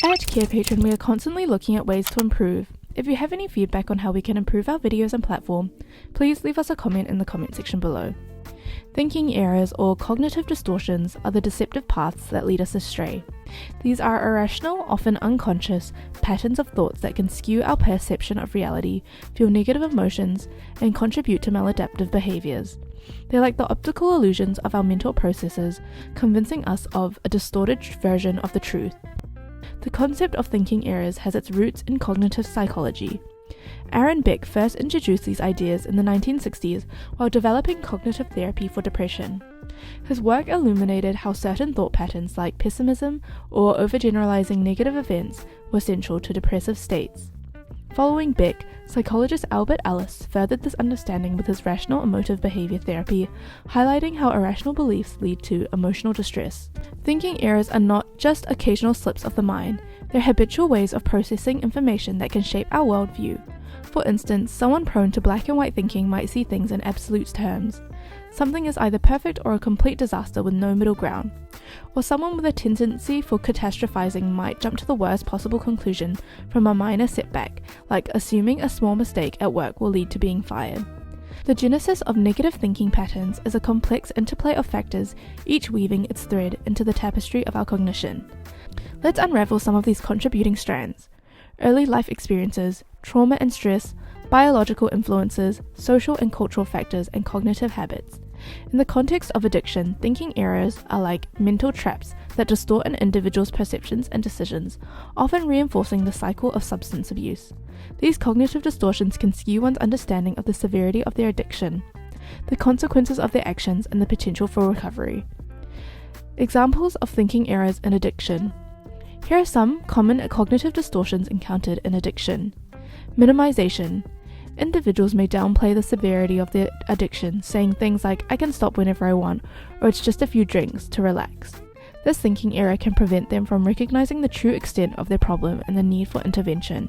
At Carepatron, we are constantly looking at ways to improve. If you have any feedback on how we can improve our videos and platform, please leave us a comment in the comment section below. Thinking errors or cognitive distortions are the deceptive paths that lead us astray. These are irrational, often unconscious, patterns of thoughts that can skew our perception of reality, fuel negative emotions, and contribute to maladaptive behaviors. They're like the optical illusions of our mental processes, convincing us of a distorted version of the truth. The concept of thinking errors has its roots in cognitive psychology. Aaron Beck first introduced these ideas in the 1960s while developing cognitive therapy for depression. His work illuminated how certain thought patterns like pessimism or overgeneralizing negative events were central to depressive states. Following Beck, psychologist Albert Ellis furthered this understanding with his rational emotive behavior therapy, highlighting how irrational beliefs lead to emotional distress. Thinking errors are not just occasional slips of the mind, they're habitual ways of processing information that can shape our worldview. For instance, someone prone to black and white thinking might see things in absolute terms. Something is either perfect or a complete disaster with no middle ground. Or someone with a tendency for catastrophizing might jump to the worst possible conclusion from a minor setback, like assuming a small mistake at work will lead to being fired. The genesis of negative thinking patterns is a complex interplay of factors, each weaving its thread into the tapestry of our cognition. Let's unravel some of these contributing strands. Early life experiences, trauma and stress, biological influences, social and cultural factors, and cognitive habits. In the context of addiction, thinking errors are like mental traps that distort an individual's perceptions and decisions, often reinforcing the cycle of substance abuse. These cognitive distortions can skew one's understanding of the severity of their addiction, the consequences of their actions, and the potential for recovery. Examples of thinking errors in addiction. Here are some common cognitive distortions encountered in addiction. Minimization. Individuals may downplay the severity of their addiction, saying things like, "I can stop whenever I want," or "it's just a few drinks," to relax. This thinking error can prevent them from recognizing the true extent of their problem and the need for intervention.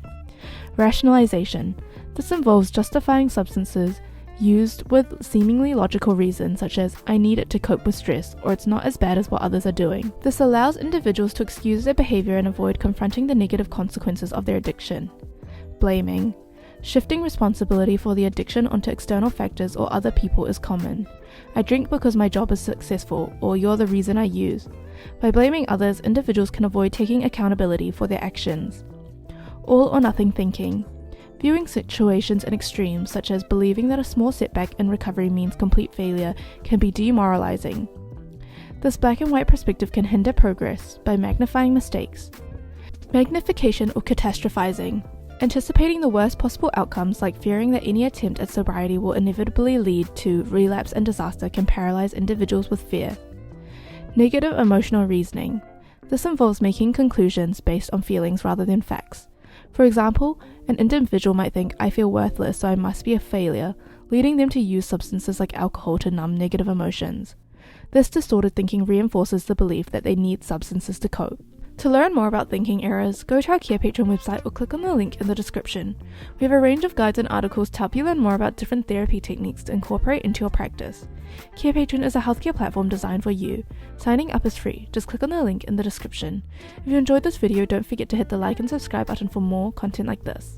Rationalization. This involves justifying substances used with seemingly logical reasons such as, "I need it to cope with stress," or "it's not as bad as what others are doing." This allows individuals to excuse their behavior and avoid confronting the negative consequences of their addiction. Blaming. Shifting responsibility for the addiction onto external factors or other people is common. "I drink because my job is successful," or "you're the reason I use." By blaming others, individuals can avoid taking accountability for their actions. All or nothing thinking. Viewing situations in extremes, such as believing that a small setback in recovery means complete failure, can be demoralizing. This black and white perspective can hinder progress by magnifying mistakes. Magnification or catastrophizing. Anticipating the worst possible outcomes, like fearing that any attempt at sobriety will inevitably lead to relapse and disaster, can paralyze individuals with fear. Negative emotional reasoning. This involves making conclusions based on feelings rather than facts. For example, an individual might think, "I feel worthless, so I must be a failure," leading them to use substances like alcohol to numb negative emotions. This distorted thinking reinforces the belief that they need substances to cope. To learn more about thinking errors, go to our Carepatron website or click on the link in the description. We have a range of guides and articles to help you learn more about different therapy techniques to incorporate into your practice. Carepatron is a healthcare platform designed for you. Signing up is free. Just click on the link in the description. If you enjoyed this video, don't forget to hit the like and subscribe button for more content like this.